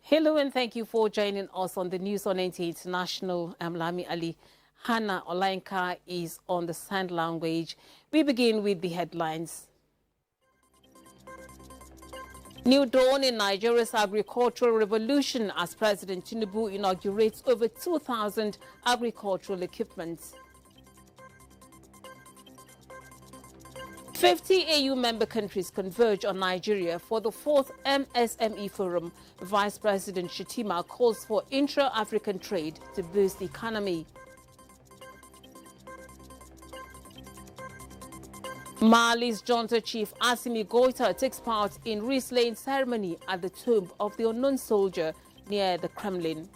Hello and thank you for joining us on the news on NTA International. I'm Lami Ali. Hannah Olainka is on the sign language. We begin with the headlines. New dawn in Nigeria's agricultural revolution as President Tinubu inaugurates over 2,000 agricultural equipment. 50 AU member countries converge on Nigeria for the 4th MSME Forum. Vice President Shettima calls for intra-African trade to boost the economy. Mali's junta chief Assimi Goïta takes part in wrist-laying ceremony at the tomb of the unknown soldier near the Kremlin.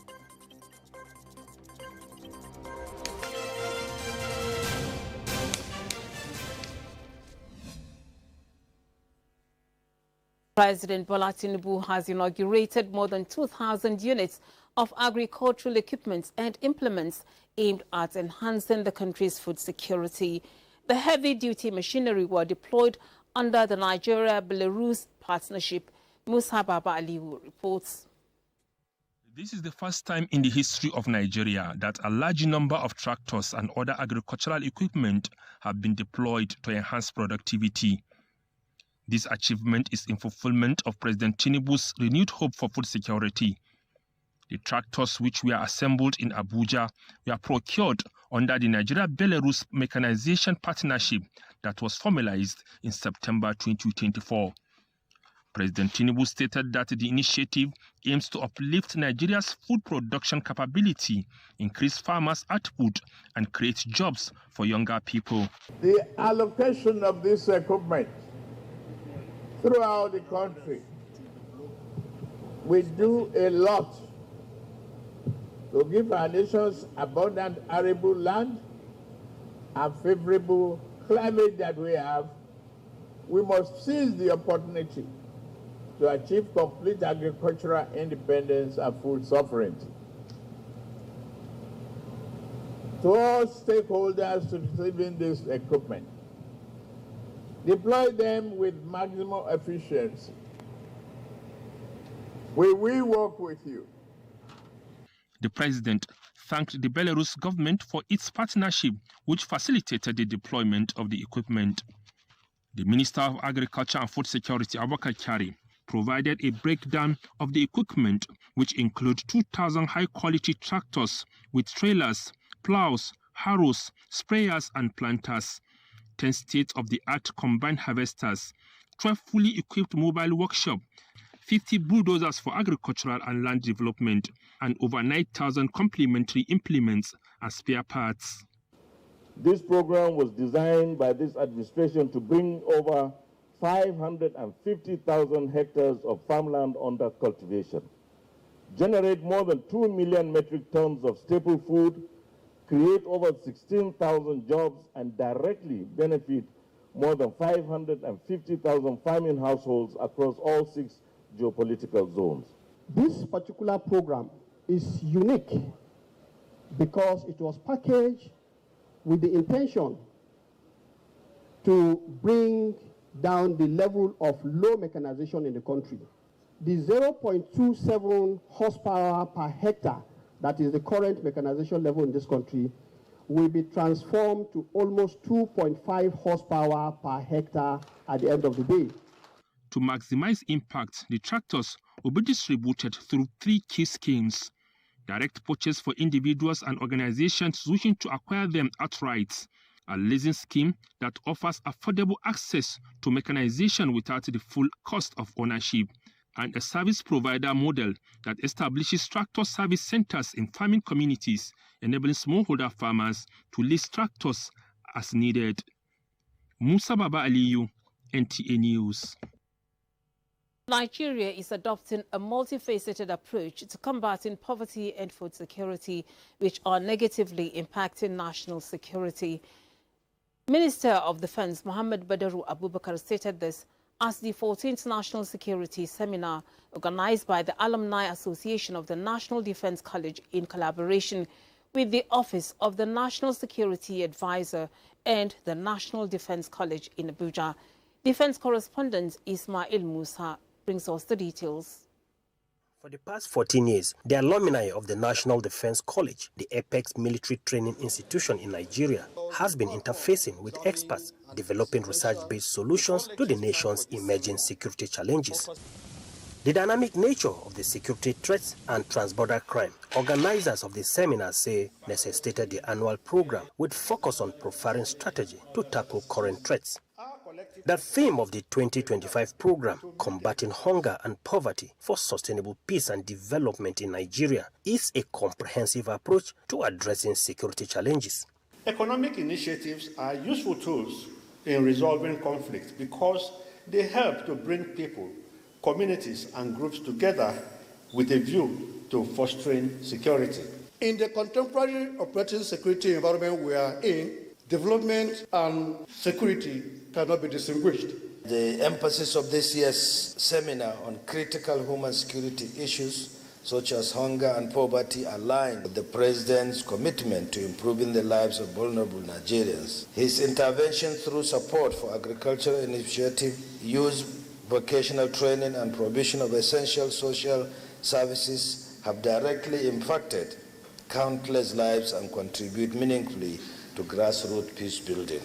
President Bola Tinubu has inaugurated more than 2,000 units of agricultural equipment and implements aimed at enhancing the country's food security. The heavy-duty machinery were deployed under the Nigeria-Belarus partnership. Musa Baba Aliwu reports. This is the first time in the history of Nigeria that a large number of tractors and other agricultural equipment have been deployed to enhance productivity. This achievement is in fulfillment of President Tinubu's renewed hope for food security. The tractors which were assembled in Abuja were procured under the Nigeria-Belarus mechanization partnership that was formalized in September 2024. President Tinubu stated that the initiative aims to uplift Nigeria's food production capability, increase farmers' output, and create jobs for younger people. The allocation of this equipment throughout the country will do a lot to give our nations abundant arable land and favorable climate that we have. We must seize the opportunity to achieve complete agricultural independence and food sovereignty. To all stakeholders to receiving this equipment, deploy them with maximum efficiency. We will work with you. The president thanked the Belarus government for its partnership, which facilitated the deployment of the equipment. The Minister of Agriculture and Food Security, Abubakar Kyari, provided a breakdown of the equipment, which include 2,000 high-quality tractors with trailers, plows, harrows, sprayers, and planters, 10 state-of-the-art combined harvesters, 12 fully equipped mobile workshops, 50 bulldozers for agricultural and land development, and over 9,000 complementary implements and spare parts. This program was designed by this administration to bring over 550,000 hectares of farmland under cultivation, generate more than 2 million metric tons of staple food, create over 16,000 jobs, and directly benefit more than 550,000 farming households across all 6 geopolitical zones. This particular program is unique because it was packaged with the intention to bring down the level of low mechanization in the country. The 0.27 horsepower per hectare, that is the current mechanization level in this country, will be transformed to almost 2.5 horsepower per hectare at the end of the day. To maximize impact, the tractors will be distributed through 3 key schemes: direct purchase for individuals and organizations wishing to acquire them outright, a leasing scheme that offers affordable access to mechanization without the full cost of ownership, and a service provider model that establishes tractor service centers in farming communities, enabling smallholder farmers to lease tractors as needed. Musa Baba Aliyu, NTA News. Nigeria is adopting a multifaceted approach to combating poverty and food security, which are negatively impacting national security. Minister of Defense Muhammad Badaru Abubakar stated this as the 14th National Security Seminar organized by the Alumni Association of the National Defense College in collaboration with the Office of the National Security Advisor and the National Defense College in Abuja. Defense correspondent Ismail Musa brings us the details. For the past 14 years, the alumni of the National Defense College, the apex military training institution in Nigeria, has been interfacing with experts, developing research-based solutions to the nation's emerging security challenges. The dynamic nature of the security threats and transborder crime, organizers of the seminar say necessitated the annual program with focus on profiling strategy to tackle current threats. The theme of the 2025 program, Combating Hunger and Poverty for Sustainable Peace and Development in Nigeria, is a comprehensive approach to addressing security challenges. Economic initiatives are useful tools in resolving conflicts because they help to bring people, communities and groups together with a view to fostering security. In the contemporary operating security environment we are in, development and security cannot be distinguished. The emphasis of this year's seminar on critical human security issues such as hunger and poverty align with the President's commitment to improving the lives of vulnerable Nigerians. His intervention through support for agricultural initiative, youth vocational training and provision of essential social services have directly impacted countless lives and contribute meaningfully to grassroots peace building.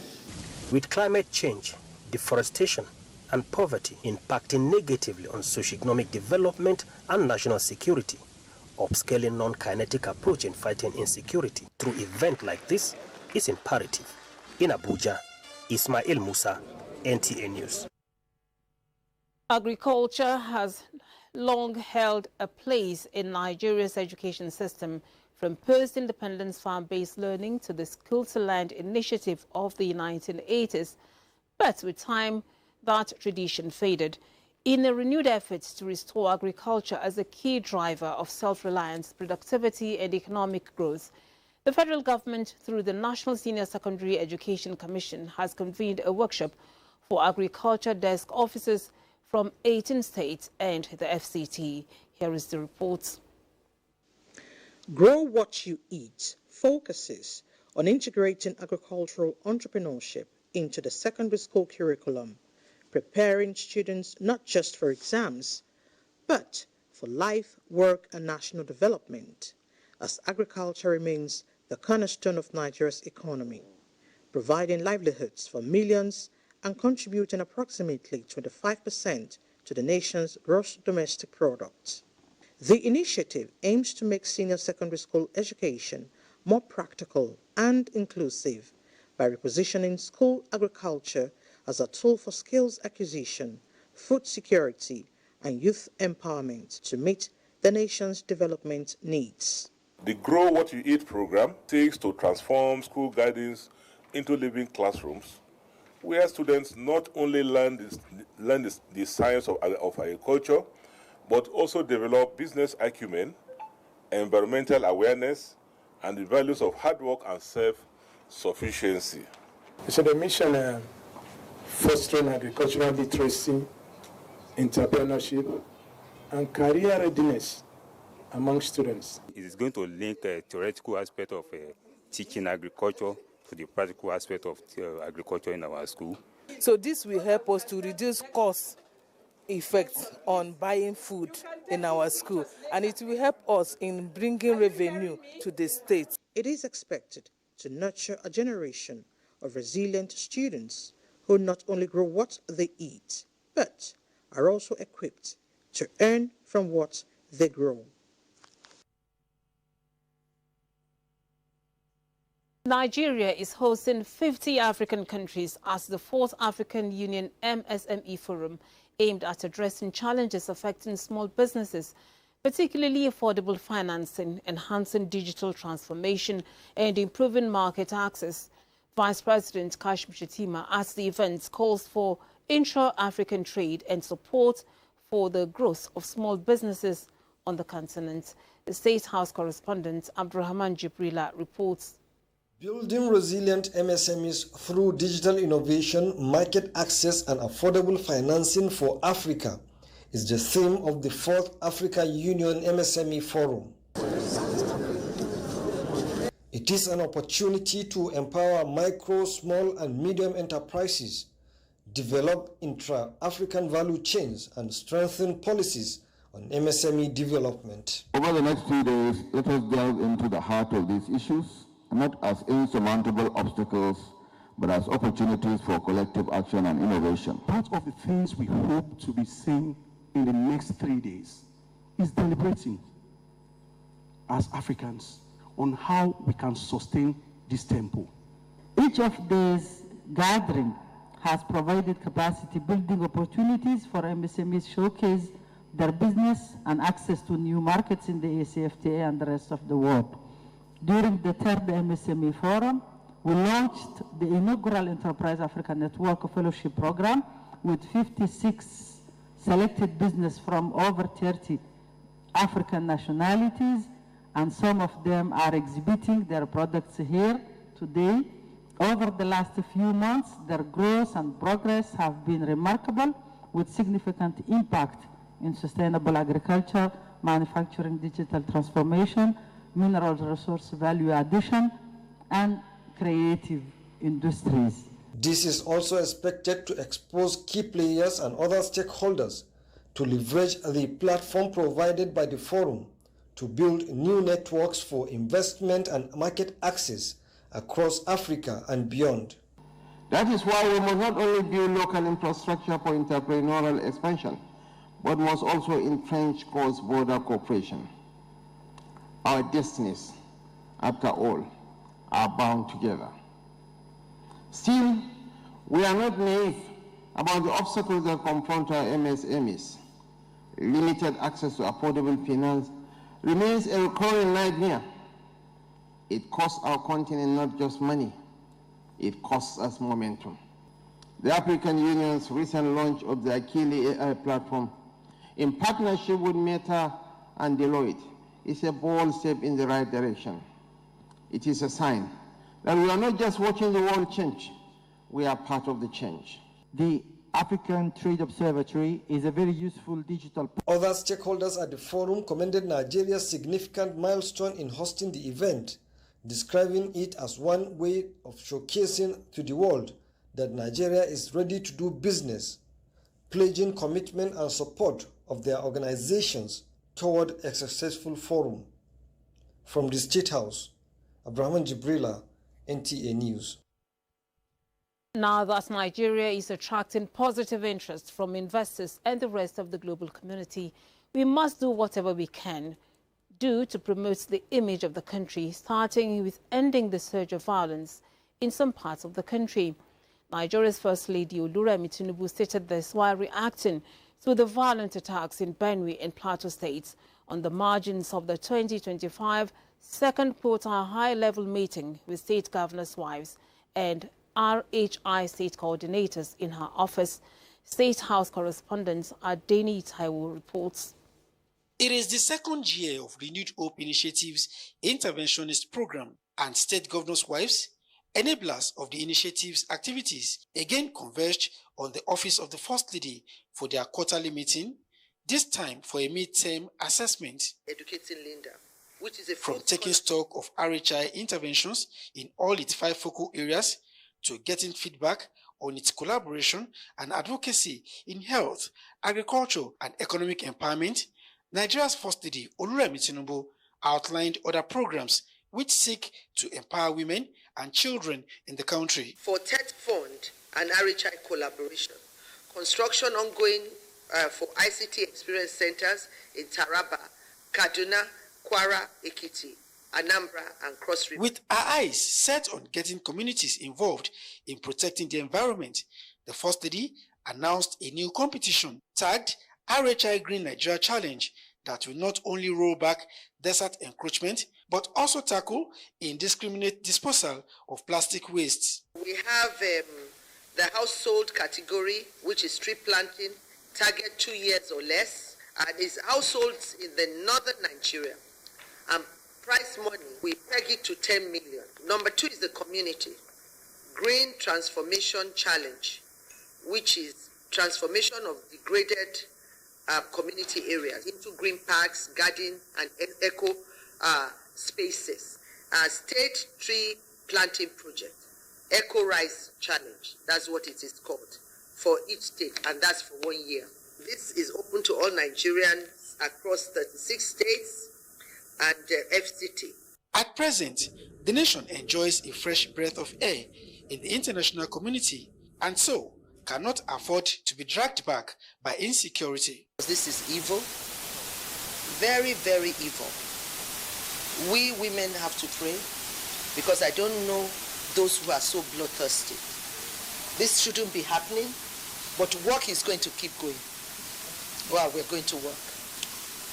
With climate change, deforestation, and poverty impacting negatively on socio-economic development and national security, upscaling non-kinetic approach in fighting insecurity through events like this is imperative. In Abuja, Ismail Musa, NTA News. Agriculture has long held a place in Nigeria's education system, from post-independence farm-based learning to the School to Land initiative of the 1980s. But with time, that tradition faded. In a renewed effort to restore agriculture as a key driver of self-reliance, productivity and economic growth, the federal government, through the National Senior Secondary Education Commission, has convened a workshop for agriculture desk officers from 18 states and the FCT. Here is the report. Grow What You Eat focuses on integrating agricultural entrepreneurship into the secondary school curriculum, preparing students not just for exams, but for life, work, and national development, as agriculture remains the cornerstone of Nigeria's economy, providing livelihoods for millions and contributing approximately 25% to the nation's gross domestic product. The initiative aims to make senior secondary school education more practical and inclusive by repositioning school agriculture as a tool for skills acquisition, food security, and youth empowerment to meet the nation's development needs. The Grow What You Eat program seeks to transform school gardens into living classrooms, where students not only learn the science of agriculture, but also develop business acumen, environmental awareness, and the values of hard work and self-sufficiency. So the mission fostering agricultural literacy, entrepreneurship, and career readiness among students. It is going to link a theoretical aspect of teaching agriculture to the practical aspect of agriculture in our school. So this will help us to reduce cost effects on buying food in our school, and it will help us in bringing revenue to the state. It is expected to nurture a generation of resilient students who not only grow what they eat, but are also equipped to earn from what they grow. Nigeria is hosting 50 African countries as the 4th African Union MSME Forum, aimed at addressing challenges affecting small businesses, particularly affordable financing, enhancing digital transformation, and improving market access. Vice President Kashim Shettima at the event calls for intra-African trade and support for the growth of small businesses on the continent. The State House correspondent Abdurrahman Jibrila reports. Building resilient MSMEs through digital innovation, market access and affordable financing for Africa is the theme of the 4th Africa Union MSME Forum. It is an opportunity to empower micro, small and medium enterprises, develop intra-African value chains and strengthen policies on MSME development. Over the next few days, let us delve into the heart of these issues, not as insurmountable obstacles, but as opportunities for collective action and innovation. Part of the things we hope to be seeing in the next 3 days is deliberating as Africans on how we can sustain this tempo. Each of these gatherings has provided capacity building opportunities for MSMEs showcase their business and access to new markets in the ACFTA and the rest of the world. During the third MSME Forum, we launched the inaugural Enterprise Africa Network Fellowship Program with 56 selected business from over 30 African nationalities, and some of them are exhibiting their products here today. Over the last few months, their growth and progress have been remarkable, with significant impact in sustainable agriculture, manufacturing, digital transformation, mineral resource value addition, and creative industries. This is also expected to expose key players and other stakeholders to leverage the platform provided by the forum to build new networks for investment and market access across Africa and beyond. That is why we must not only build local infrastructure for entrepreneurial expansion, but must also entrench cross-border cooperation. Our destinies, after all, are bound together. Still, we are not naive about the obstacles that confront our MSMEs. Limited access to affordable finance remains a recurring nightmare. It costs our continent not just money, it costs us momentum. The African Union's recent launch of the Akili AI platform in partnership with Meta and Deloitte is a bold step in the right direction. It is a sign that we are not just watching the world change, we are part of the change. The African Trade Observatory is a very useful digital. Other stakeholders at the forum commended Nigeria's significant milestone in hosting the event, describing it as one way of showcasing to the world that Nigeria is ready to do business, pledging commitment and support of their organizations toward a successful forum. From the State House, Abraham Jibrila, NTA News. Now that Nigeria is attracting positive interest from investors and the rest of the global community, we must do whatever we can do to promote the image of the country, starting with ending the surge of violence in some parts of the country. Nigeria's First Lady Oluremi Tinubu stated this while reacting to the violent attacks in Benue and Plateau states on the margins of the 2025 second quarter high-level meeting with state governors' wives and RHI state coordinators in her office. State House correspondent Adeni Taiwo reports. It is the second year of Renewed Hope Initiative's interventionist program, and state governors' wives, enablers of the initiative's activities, again converged on the office of the First Lady for their quarterly meeting, this time for a mid-term assessment. Educating Linda, which is from taking stock of RHI interventions in all its 5 focal areas to getting feedback on its collaboration and advocacy in health, agriculture, and economic empowerment, Nigeria's First Lady Oluremi Tinubu outlined other programs which seek to empower women and children in the country. For TED Fund and RHI collaboration, construction ongoing for ICT experience centers in Taraba, Kaduna, Kwara, Ekiti, Anambra, and Cross River. With our eyes set on getting communities involved in protecting the environment, the First Lady announced a new competition tagged RHI Green Nigeria Challenge that will not only roll back desert encroachment, but also tackle indiscriminate disposal of plastic wastes. We have the household category, which is tree planting, target 2 years or less, and is households in the northern Nigeria. Prize money, we peg it to 10 million. Number 2 is the community Green Transformation Challenge, which is transformation of degraded community areas into green parks, garden, and eco spaces. State tree planting project, Eco Rise Challenge, that's what it is called, for each state, and that's for 1 year. This is open to all Nigerians farms across 36 states and FCT. At present, the nation enjoys a fresh breath of air in the international community and so cannot afford to be dragged back by insecurity. This is evil, very, very evil. We women have to pray because I don't know those who are so bloodthirsty. This shouldn't be happening, but work is going to keep going. Well, we're going to work,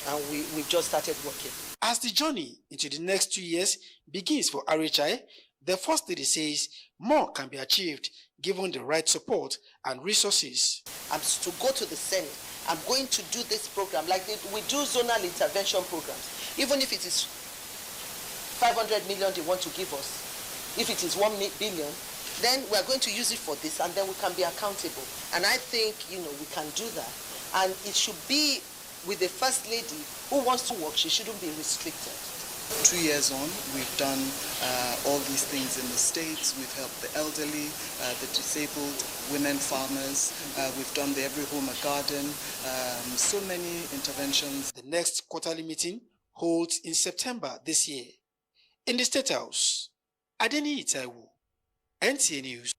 and we've just started working. As the journey into the next 2 years begins for RHI, the First Lady says more can be achieved given the right support and resources. I'm to go to the Senate. I'm going to do this program like we do zonal intervention programs. Even if it is 500 million they want to give us, if it is 1 billion, then we're going to use it for this, and then we can be accountable. And I think, we can do that. And it should be with the First Lady who wants to work. She shouldn't be restricted. 2 years on, we've done all these things in the States. We've helped the elderly, the disabled, women farmers. We've done the Every Home a Garden, so many interventions. The next quarterly meeting holds in September this year. In the State House, Adeni Itaiwu, NTA News.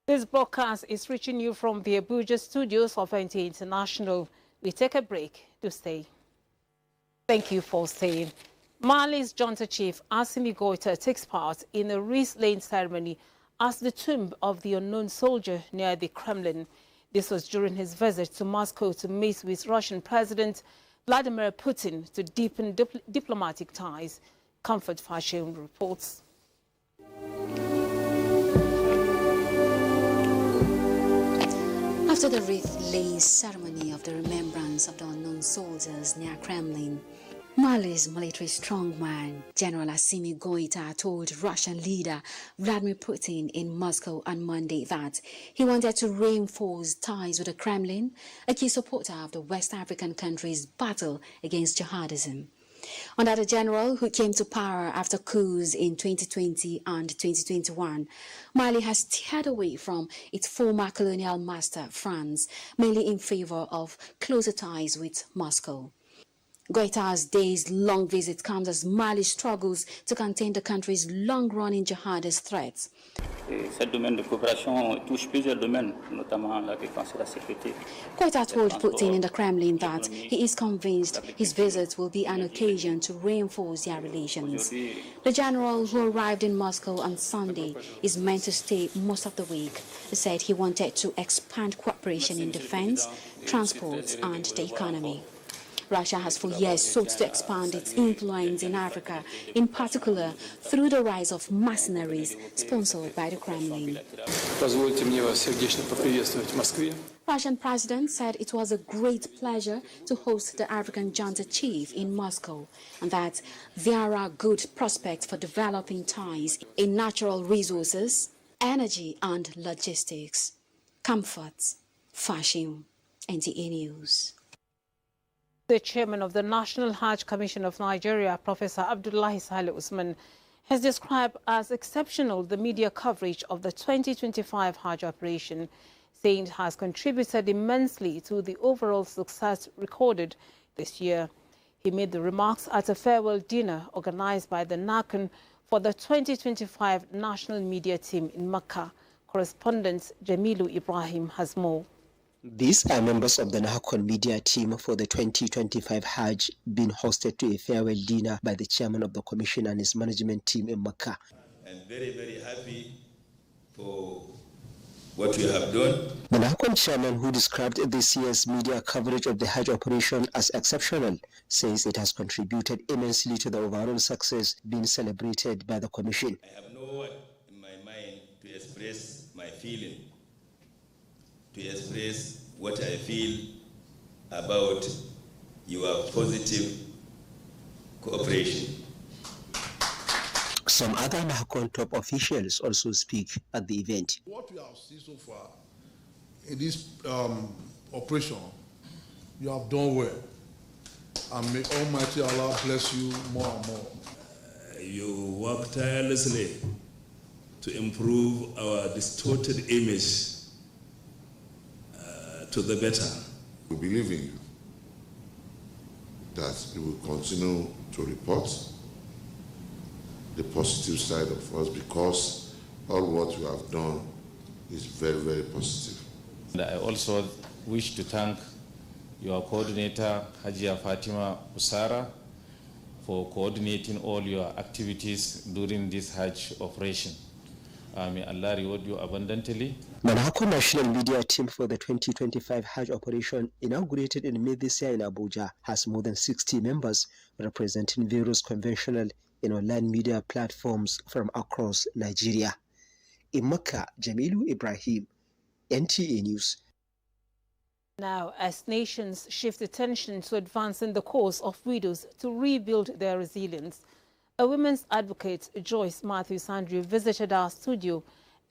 This broadcast is reaching you from the Abuja studios of NTA International. We take a break to stay. Thank you for staying. Mali's junta chief Assimi Goïta takes part in a wreath-laying ceremony at the tomb of the unknown soldier near the Kremlin. This was during his visit to Moscow to meet with Russian President Vladimir Putin to deepen diplomatic ties. Comfort Fashion reports. After the wreath-laying ceremony of the remembrance of the unknown soldiers near Kremlin, Mali's military strongman, General Assimi Goïta, told Russian leader Vladimir Putin in Moscow on Monday that he wanted to reinforce ties with the Kremlin, a key supporter of the West African country's battle against jihadism. Under the general, who came to power after coups in 2020 and 2021, Mali has steered away from its former colonial master, France, mainly in favor of closer ties with Moscow. Goïta's days-long visit comes as Mali struggles to contain the country's long-running jihadist threats. Goïta told Putin in the Kremlin that he is convinced his visit will be an occasion to reinforce their relations. The general, who arrived in Moscow on Sunday, is meant to stay most of the week. He said he wanted to expand cooperation in defense, transport, and the economy. Russia has for years sought to expand its influence in Africa, in particular through the rise of mercenaries sponsored by the Kremlin. Russian president said it was a great pleasure to host the African junta chief in Moscow, and that there are good prospects for developing ties in natural resources, energy and logistics. Comfort, fashion, NTA News. The chairman of the National Hajj Commission of Nigeria, Professor Abdullahi Saleh Usman, has described as exceptional the media coverage of the 2025 Hajj operation, saying it has contributed immensely to the overall success recorded this year. He made the remarks at a farewell dinner organized by the NACON for the 2025 National Media Team in Makkah. Correspondent Jamilu Ibrahim has more. These are members of the NACON media team for the 2025 Hajj, being hosted to a farewell dinner by the chairman of the commission and his management team in Makkah. I'm very, very happy for what you have done. The NACON chairman, who described this year's media coverage of the Hajj operation as exceptional, says it has contributed immensely to the overall success being celebrated by the commission. I have no word in my mind to express my feeling, to express what I feel about your positive cooperation. Some other NACON top officials also speak at the event. What we have seen so far in this operation, you have done well. And may Almighty Allah bless you more and more. You work tirelessly to improve our distorted image to the better. We believe in you. that we will continue to report the positive side of us, because all what we have done is very, very positive. And I also wish to thank your coordinator, Hajia Fatima Usara, for coordinating all your activities during this Hajj operation. May Allah reward you abundantly. Manako National Media Team for the 2025 Hajj operation, inaugurated in May this year in Abuja, has more than 60 members representing various conventional and online media platforms from across Nigeria. In Makkah, Jamilu Ibrahim, NTA News. Now, as nations shift attention to advancing the cause of widows to rebuild their resilience, a women's advocate, Joyce Matthews-Andrew, visited our studio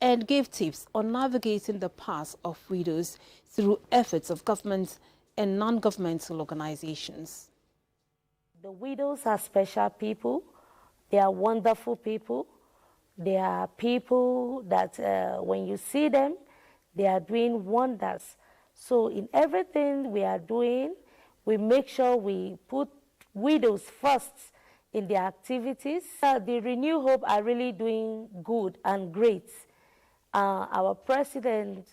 and gave tips on navigating the path of widows through efforts of government and non-governmental organizations. The widows are special people. They are wonderful people. They are people that when you see them, they are doing wonders. So in everything we are doing, we make sure we put widows first in their activities. The Renew Hope are really doing good and great. Our president,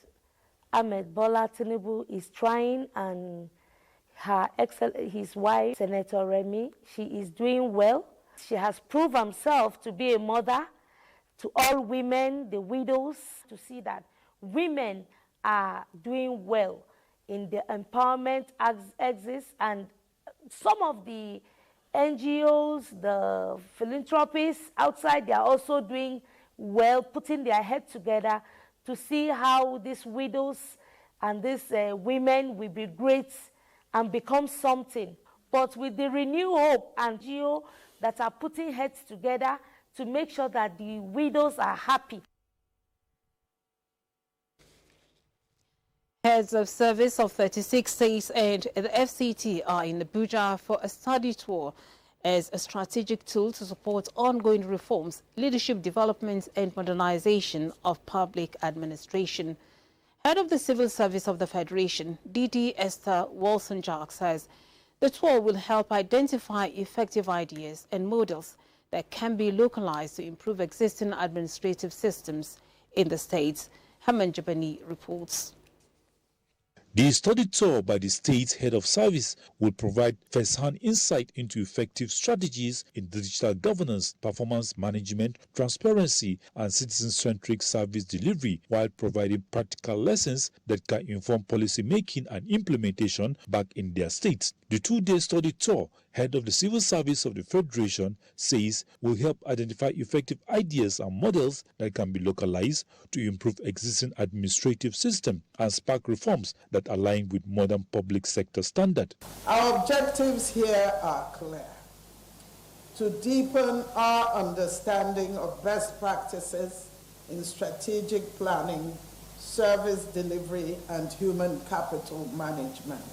Ahmed Bola Tinubu, is trying, and his wife, Senator Remy, she is doing well. She has proved herself to be a mother to all women, the widows, to see that women are doing well in the empowerment axis, and some of the NGOs, the philanthropists outside, they are also doing well, putting their head together to see how these widows and these women will be great and become something. But with the Renew Hope and NGO that are putting heads together to make sure that the widows are happy. Heads of service of 36 states and the FCT are in Abuja for a study tour as a strategic tool to support ongoing reforms, leadership development and modernization of public administration. Head of the Civil Service of the Federation, DD Esther Wilson-Jack, says the tour will help identify effective ideas and models that can be localized to improve existing administrative systems in the states. Haman Jabani reports. The study tour by the state's head of service will provide first-hand insight into effective strategies in digital governance, performance management, transparency, and citizen-centric service delivery, while providing practical lessons that can inform policy making and implementation back in their states. The two-day study tour, head of the Civil Service of the Federation, says will help identify effective ideas and models that can be localized to improve existing administrative system and spark reforms that align with modern public sector standard. Our objectives here are clear: to deepen our understanding of best practices in strategic planning, service delivery, and human capital management,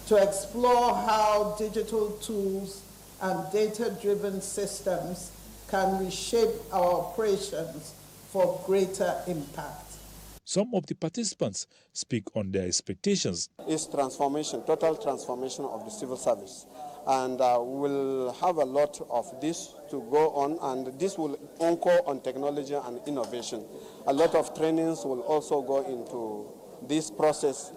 to explore how digital tools and data-driven systems can reshape our operations for greater impact. Some of the participants speak on their expectations. It's transformation, total transformation of the civil service. And we'll have a lot of this to go on, and this will anchor on technology and innovation. A lot of trainings will also go into this process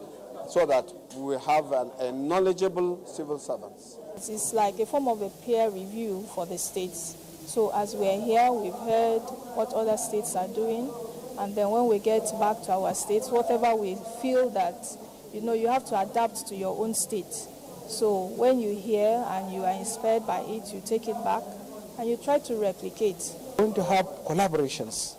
so that we have a knowledgeable civil servants. It's like a form of a peer review for the states. So as we're here, we've heard what other states are doing, and then when we get back to our states, whatever we feel that, you have to adapt to your own state. So when you hear and you are inspired by it, you take it back and you try to replicate. We're going to have collaborations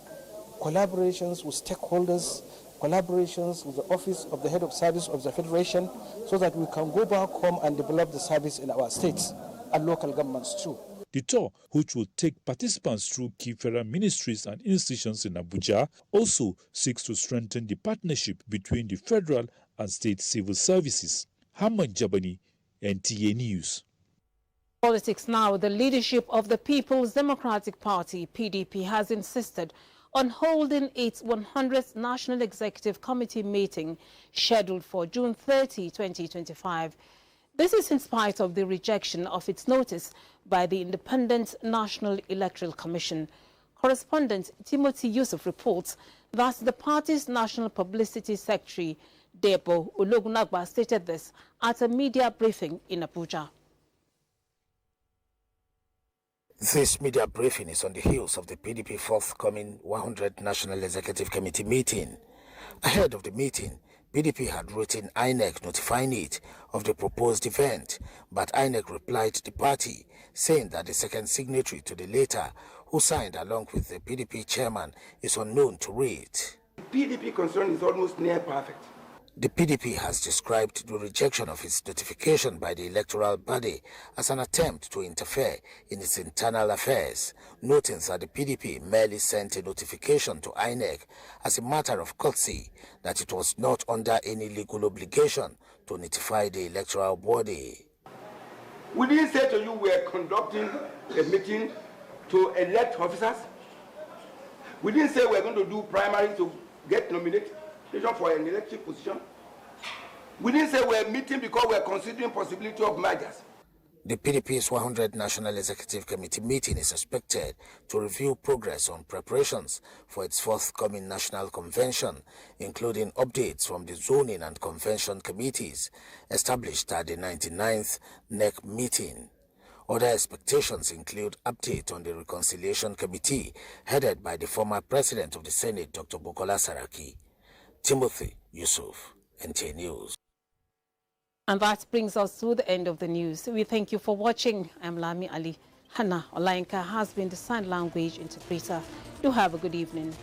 with stakeholders, collaborations with the Office of the Head of Service of the Federation, so that we can go back home and develop the service in our states and local governments too. The tour, which will take participants through key federal ministries and institutions in Abuja, also seeks to strengthen the partnership between the federal and state civil services. Hamad Jabani, NTA News. Politics now. The leadership of the People's Democratic Party, PDP, has insisted on holding its 100th National Executive Committee meeting scheduled for June 30, 2025. This is in spite of the rejection of its notice by the Independent National Electoral Commission. Correspondent Timothy Yusuf reports that the party's National Publicity Secretary, Debo Ologunagba, stated this at a media briefing in Abuja. This media briefing is on the heels of the PDP forthcoming 100 National Executive Committee meeting. Ahead of the meeting, PDP had written INEC notifying it of the proposed event, but INEC replied to the party, saying that the second signatory to the letter, who signed along with the PDP chairman, is unknown to read. The PDP concern is almost near perfect. The PDP has described the rejection of its notification by the electoral body as an attempt to interfere in its internal affairs, noting that the PDP merely sent a notification to INEC as a matter of courtesy, that it was not under any legal obligation to notify the electoral body. We didn't say to you we are conducting a meeting to elect officers. We didn't say we're going to do primary to get nominated for an elected position. We didn't say we're meeting because we're considering possibility of mergers. The PDP's 100 National Executive Committee meeting is expected to review progress on preparations for its forthcoming national convention, including updates from the zoning and convention committees established at the 99th NEC meeting. Other expectations include update on the Reconciliation Committee headed by the former President of the Senate, Dr. Bukola Saraki. Timothy Yusuf, NTA News. And that brings us to the end of the news. We thank you for watching. I'm Lami Ali. Hannah Olainka has been the sign language interpreter. Do have a good evening.